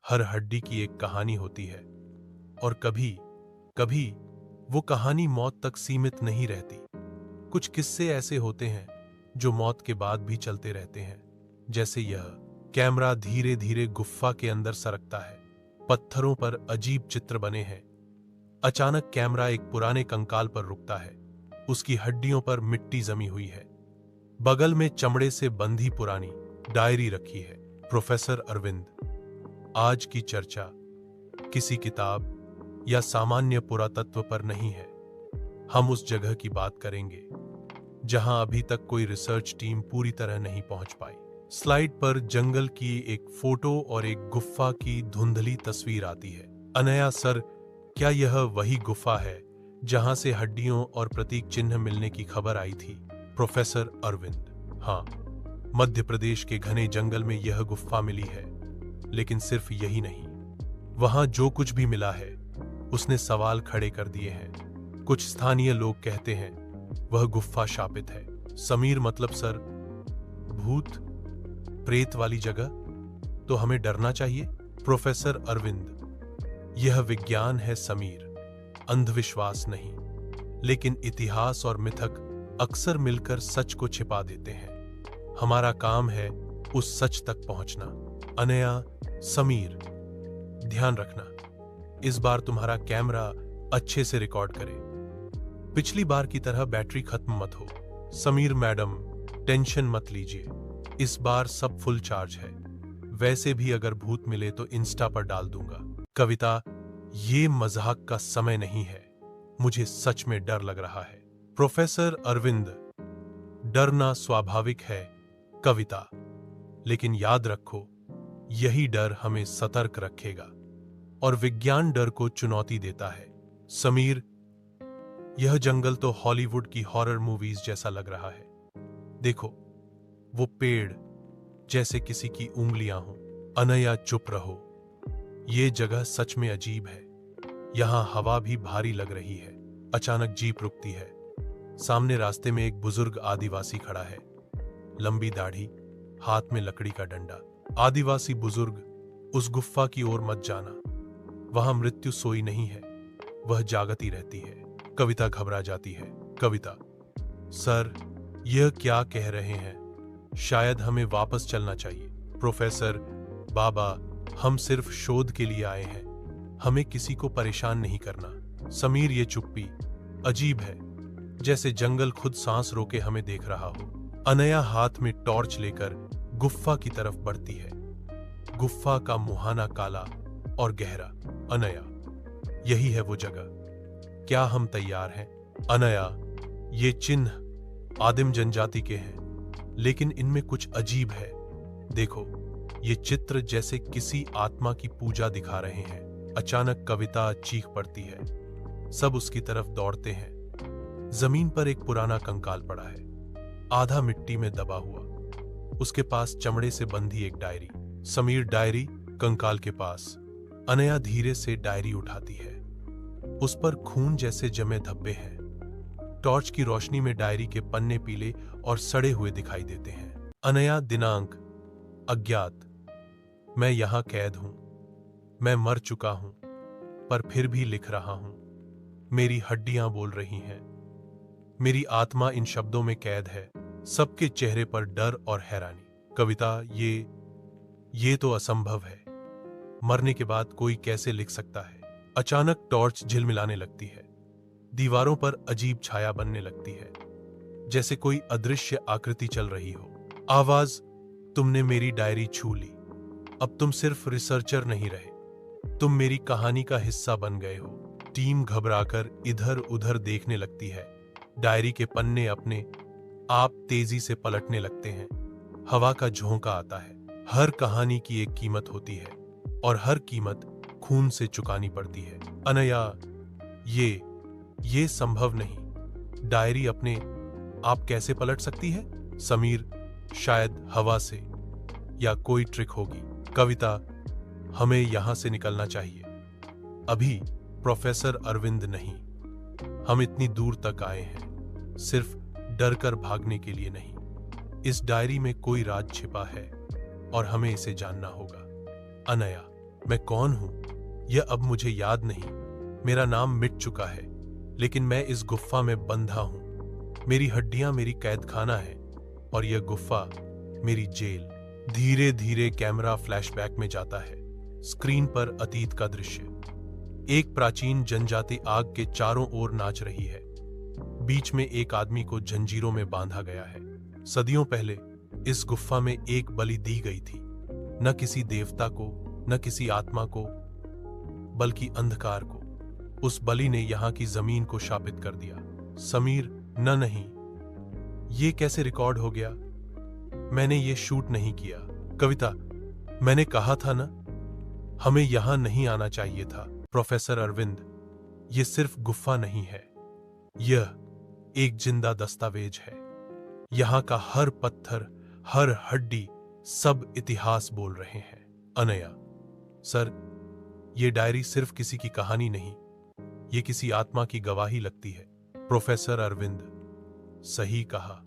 हर हड्डी की एक कहानी होती है और कभी कभी वो कहानी मौत तक सीमित नहीं रहती। कुछ किस्से ऐसे होते हैं जो मौत के बाद भी चलते रहते हैं, जैसे यह। कैमरा धीरे धीरे गुफा के अंदर सरकता है। पत्थरों पर अजीब चित्र बने हैं। अचानक कैमरा एक पुराने कंकाल पर रुकता है। उसकी हड्डियों पर मिट्टी जमी हुई है। बगल में चमड़े से बंधी पुरानी डायरी रखी है। प्रोफेसर अरविंद, आज की चर्चा किसी किताब या सामान्य पुरातत्व पर नहीं है। हम उस जगह की बात करेंगे जहां अभी तक कोई रिसर्च टीम पूरी तरह नहीं पहुंच पाई। स्लाइड पर जंगल की एक फोटो और एक गुफा की धुंधली तस्वीर आती है। अनया सर, क्या यह वही गुफा है जहां से हड्डियों और प्रतीक चिन्ह मिलने की खबर आई थी? प्रोफेसर अरविंद, हाँ, मध्य प्रदेश के घने जंगल में यह गुफा मिली है। लेकिन सिर्फ यही नहीं, वहां जो कुछ भी मिला है उसने सवाल खड़े कर दिए हैं। कुछ स्थानीय लोग कहते हैं वह गुफा शापित है। समीर, मतलब सर, भूत प्रेत वाली जगह? तो हमें डरना चाहिए? प्रोफेसर अरविंद, यह विज्ञान है समीर, अंधविश्वास नहीं। लेकिन इतिहास और मिथक अक्सर मिलकर सच को छिपा देते हैं। हमारा काम है उस सच तक पहुंचना। अनया, समीर, ध्यान रखना, इस बार तुम्हारा कैमरा अच्छे से रिकॉर्ड करे। पिछली बार की तरह बैटरी खत्म मत हो। समीर मैडम, टेंशन मत लीजिए, इस बार सब फुल चार्ज है। वैसे भी अगर भूत मिले तो इंस्टा पर डाल दूंगा। कविता, ये मजाक का समय नहीं है, मुझे सच में डर लग रहा है। प्रोफेसर अरविंद, डरना स्वाभाविक है कविता, लेकिन याद रखो, यही डर हमें सतर्क रखेगा और विज्ञान डर को चुनौती देता है। समीर, यह जंगल तो हॉलीवुड की हॉरर मूवीज जैसा लग रहा है। देखो, वो पेड़ जैसे किसी की उंगलियां हों। अनया, चुप रहो, ये जगह सच में अजीब है। यहां हवा भी भारी लग रही है। अचानक जीप रुकती है। सामने रास्ते में एक बुजुर्ग आदिवासी खड़ा है। लंबी दाढ़ी, हाथ में लकड़ी का डंडा। आदिवासी बुजुर्ग, उस गुफा की ओर मत जाना, वहां मृत्यु सोई नहीं है, वह जागती रहती है। कविता घबरा जाती है। कविता, सर, यह क्या कह रहे हैं? शायद हमें वापस चलना चाहिए। प्रोफेसर, बाबा, हम सिर्फ शोध के लिए आए हैं, हमें किसी को परेशान नहीं करना। समीर, ये चुप्पी अजीब है, जैसे जंगल खुद सांस रोके हमें देख रहा हो। अनया हाथ में टॉर्च लेकर गुफा की तरफ बढ़ती है। गुफा का मुहाना काला और गहरा। अनया, यही है वो जगह, क्या हम तैयार हैं? अनया, ये चिन्ह आदिम जनजाति के हैं, लेकिन इनमें कुछ अजीब है। देखो, ये चित्र जैसे किसी आत्मा की पूजा दिखा रहे हैं। अचानक कविता चीख पड़ती है। सब उसकी तरफ दौड़ते हैं। जमीन पर एक पुराना कंकाल पड़ा है, आधा मिट्टी में दबा हुआ। उसके पास चमड़े से बंधी एक डायरी। समीर, डायरी कंकाल के पास। अनया धीरे से डायरी उठाती है। उस पर खून जैसे जमे धब्बे हैं। टॉर्च की रोशनी में डायरी के पन्ने पीले और सड़े हुए दिखाई देते हैं। अनया, दिनांक अज्ञात। मैं यहां कैद हूं, मैं मर चुका हूं, पर फिर भी लिख रहा हूं। मेरी हड्डियां बोल रही हैं, मेरी आत्मा इन शब्दों में कैद है। सबके चेहरे पर डर और हैरानी। कविता, ये तो असंभव है, मरने के बाद कोई कैसे लिख सकता है? अचानक टॉर्च झिलमिलाने लगती है। दीवारों पर अजीब छाया बनने लगती है, जैसे कोई अदृश्य आकृति चल रही हो। आवाज, तुमने मेरी डायरी छू ली, अब तुम सिर्फ रिसर्चर नहीं रहे, तुम मेरी कहानी का हिस्सा बन गए हो। टीम घबराकर इधर उधर देखने लगती है। डायरी के पन्ने अपने आप तेजी से पलटने लगते हैं। हवा का झोंका आता है। हर कहानी की एक कीमत होती है और हर कीमत खून से चुकानी पड़ती है। अनया, ये संभव नहीं। डायरी अपने आप कैसे पलट सकती है? समीर, शायद हवा से, या कोई ट्रिक होगी। कविता, हमें यहां से निकलना चाहिए अभी। प्रोफेसर अरविंद, नहीं, हम इतनी दूर तक आए हैं सिर्फ डर कर भागने के लिए नहीं। इस डायरी में कोई राज छिपा है और हमें इसे जानना होगा। अनया, मैं कौन हूं यह अब मुझे याद नहीं। मेरा नाम मिट चुका है, लेकिन मैं इस गुफा में बंधा हूं। मेरी हड्डियां मेरी कैदखाना है और यह गुफा मेरी जेल। धीरे धीरे कैमरा फ्लैशबैक में जाता है। स्क्रीन पर अतीत का दृश्य। एक प्राचीन जनजाति आग के चारों ओर नाच रही है। बीच में एक आदमी को जंजीरों में बांधा गया है। सदियों पहले इस गुफा में एक बलि दी गई थी, न किसी देवता को, न किसी आत्मा को, बल्कि अंधकार को। उस बलि ने यहां की जमीन को शापित कर दिया। समीर, नहीं, ये कैसे रिकॉर्ड हो गया? मैंने ये शूट नहीं किया। कविता, मैंने कहा था ना, हमें यहां नहीं आना चाहिए था। प्रोफेसर अरविंद, ये सिर्फ गुफा नहीं है, यह एक जिंदा दस्तावेज है। यहां का हर पत्थर, हर हड्डी, सब इतिहास बोल रहे हैं। अनया, सर, ये डायरी सिर्फ किसी की कहानी नहीं, ये किसी आत्मा की गवाही लगती है। प्रोफेसर अरविंद, सही कहा,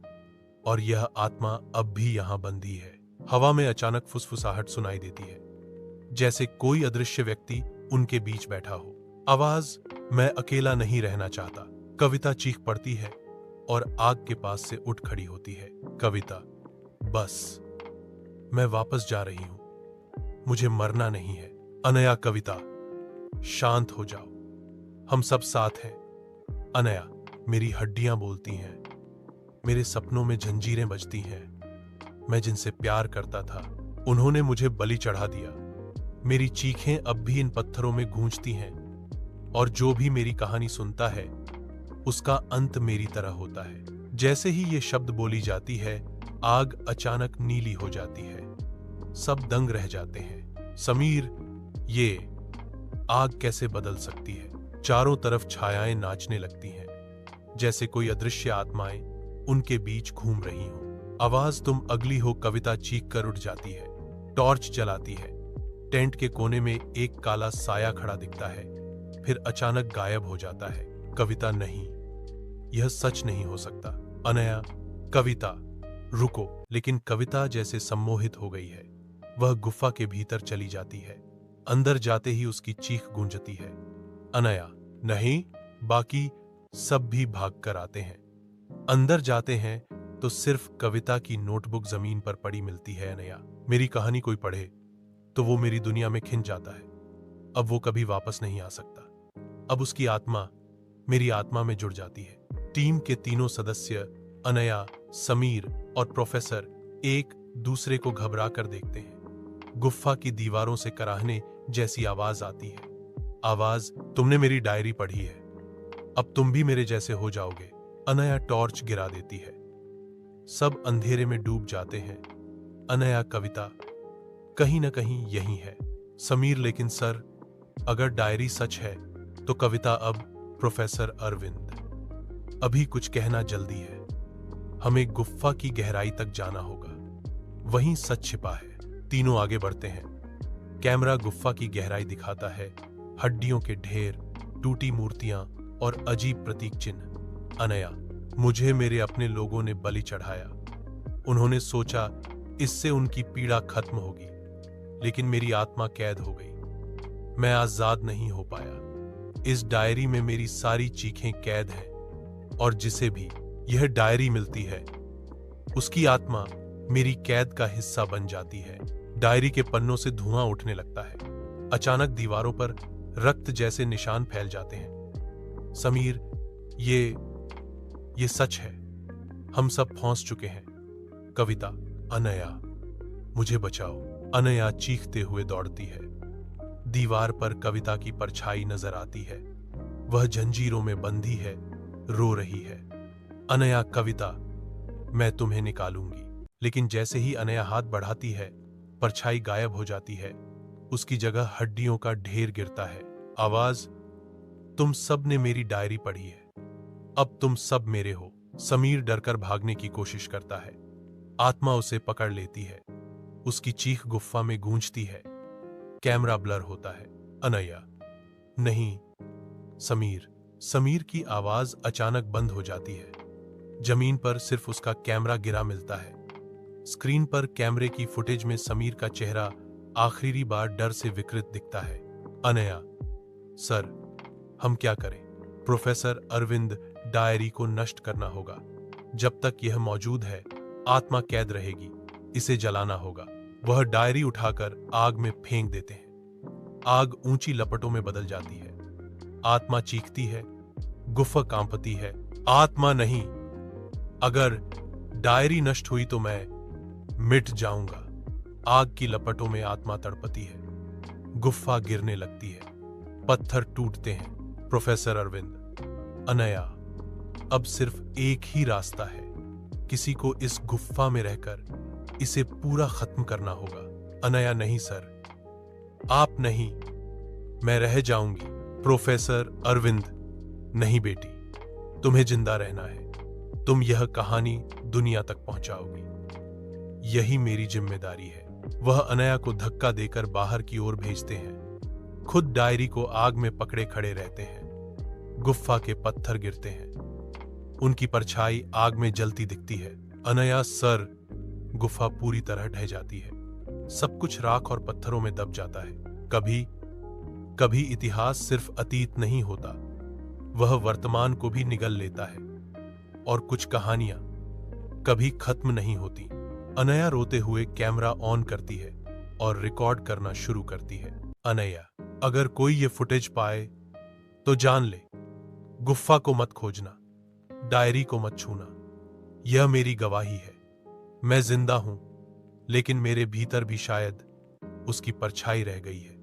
और यह आत्मा अब भी यहां बंधी है। हवा में अचानक फुसफुसाहट सुनाई देती है, जैसे कोई अदृश्य व्यक्ति उनके बीच बैठा हो। आवाज, मैं अकेला नहीं रहना चाहता। कविता चीख पड़ती है और आग के पास से उठ खड़ी होती है। कविता, बस, मैं वापस जा रही हूं, मुझे मरना नहीं है। अनया, कविता, शांत हो जाओ, हम सब साथ हैं। अनया, मेरी हड्डियां बोलती हैं, मेरे सपनों में जंजीरें बजती हैं। मैं जिनसे प्यार करता था, उन्होंने मुझे बलि चढ़ा दिया। मेरी चीखें अब भी इन पत्थरों में गूंजती हैं, और जो भी मेरी कहानी सुनता है, उसका अंत मेरी तरह होता है। जैसे ही ये शब्द बोली जाती है, आग अचानक नीली हो जाती है। सब दंग रह जाते हैं। समीर, ये आग कैसे बदल सकती है? चारों तरफ छायाएं नाचने लगती हैं, जैसे कोई अदृश्य आत्माएं उनके बीच घूम रही हों। आवाज, तुम अगली हो। कविता चीख कर उठ जाती है, टॉर्च जलाती है। टेंट के कोने में एक काला साया खड़ा दिखता है, फिर अचानक गायब हो जाता है। कविता, नहीं, यह सच नहीं हो सकता। अनया, कविता, रुको। लेकिन कविता जैसे सम्मोहित हो गई है। वह गुफा के भीतर चली जाती है। अंदर जाते ही उसकी चीख गूंजती है। अनया, नहीं। बाकी सब भी भाग कर आते हैं। अंदर जाते हैं तो सिर्फ कविता की नोटबुक जमीन पर पड़ी मिलती है। अनया, मेरी कहानी कोई पढ़े तो वो मेरी दुनिया में खिंच जाता है। अब वो कभी वापस नहीं आ सकता। अब उसकी आत्मा मेरी आत्मा में जुड़ जाती है। टीम के तीनों सदस्य, अनया, समीर और प्रोफेसर, एक दूसरे को घबरा कर देखते हैं। गुफा की दीवारों से कराहने जैसी आवाज आती है। आवाज, तुमने मेरी डायरी पढ़ी है, अब तुम भी मेरे जैसे हो जाओगे। अनया टॉर्च गिरा देती है। सब अंधेरे में डूब जाते हैं। अनया, कविता, कहीं ना कहीं यही है। समीर, लेकिन सर, अगर डायरी सच है तो कविता अब। प्रोफेसर अरविंद, अभी कुछ कहना जल्दी है। हमें गुफा की गहराई तक जाना होगा, वहीं सच छिपा है। तीनों आगे बढ़ते हैं। कैमरा गुफा की गहराई दिखाता है। हड्डियों के ढेर, टूटी मूर्तियां और अजीब प्रतीक चिन्ह। अनया, मुझे मेरे अपने लोगों ने बलि चढ़ाया। उन्होंने सोचा इससे उनकी पीड़ा खत्म होगी, लेकिन मेरी आत्मा कैद हो गई। मैं आजाद नहीं हो पाया। इस डायरी में मेरी सारी चीखें कैद हैं, और जिसे भी यह डायरी मिलती है, उसकी आत्मा मेरी कैद का हिस्सा बन जाती है। डायरी के पन्नों से धुआं उठने लगता है। अचानक दीवारों पर रक्त जैसे निशान फैल जाते हैं। समीर, ये सच है, हम सब फंस चुके हैं। कविता, अनया, मुझे बचाओ। अनया चीखते हुए दौड़ती है। दीवार पर कविता की परछाई नजर आती है। वह जंजीरों में बंधी है, रो रही है। अनया, कविता, मैं तुम्हें निकालूंगी। लेकिन जैसे ही अनया हाथ बढ़ाती है, परछाई गायब हो जाती है। उसकी जगह हड्डियों का ढेर गिरता है। आवाज, तुम सब ने मेरी डायरी पढ़ी है, अब तुम सब मेरे हो। समीर डरकर भागने की कोशिश करता है। आत्मा उसे पकड़ लेती है। उसकी चीख गुफा में गूंजती है। कैमरा ब्लर होता है। अनया, नहीं। समीर की आवाज अचानक बंद हो जाती है। जमीन पर सिर्फ उसका कैमरा गिरा मिलता है। स्क्रीन पर कैमरे की फुटेज में समीर का चेहरा आखिरी बार डर से विकृत दिखता है। अनया, सर, हम क्या करें? प्रोफेसर अरविंद, डायरी को नष्ट करना होगा। जब तक यह मौजूद है, आत्मा कैद रहेगी। इसे जलाना होगा। वह डायरी उठाकर आग में फेंक देते हैं। आग ऊंची लपटों में बदल जाती है। आत्मा चीखती है, गुफा कांपती है। आत्मा नहीं, अगर डायरी नष्ट हुई तो मैं मिट जाऊंगा। आग की लपटों में आत्मा तड़पती है। गुफा गिरने लगती है। पत्थर टूटते हैं। प्रोफेसर अरविंद, अनया, अब सिर्फ एक ही रास्ता है। किसी को इस गुफा में रहकर इसे पूरा खत्म करना होगा। अनया, नहीं सर, आप नहीं, मैं रह जाऊंगी। प्रोफेसर अरविंद, नहीं बेटी, तुम्हें जिंदा रहना है। तुम यह कहानी दुनिया तक पहुंचाओगी। यही मेरी जिम्मेदारी है। वह अनया को धक्का देकर बाहर की ओर भेजते हैं। खुद डायरी को आग में पकड़े खड़े रहते हैं। गुफा के पत्थर गिरते हैं। उनकी परछाई आग में जलती दिखती है। अनया, सर, गुफा पूरी तरह ढह जाती है। सब कुछ राख और पत्थरों में दब जाता है। कभी कभी इतिहास सिर्फ अतीत नहीं होता, वह वर्तमान को भी निगल लेता है। और कुछ कहानियां कभी खत्म नहीं होती। अनया रोते हुए कैमरा ऑन करती है और रिकॉर्ड करना शुरू करती है। अनया, अगर कोई ये फुटेज पाए तो जान ले, गुफा को मत खोजना, डायरी को मत छूना। यह मेरी गवाही है। मैं जिंदा हूं, लेकिन मेरे भीतर भी शायद उसकी परछाई रह गई है।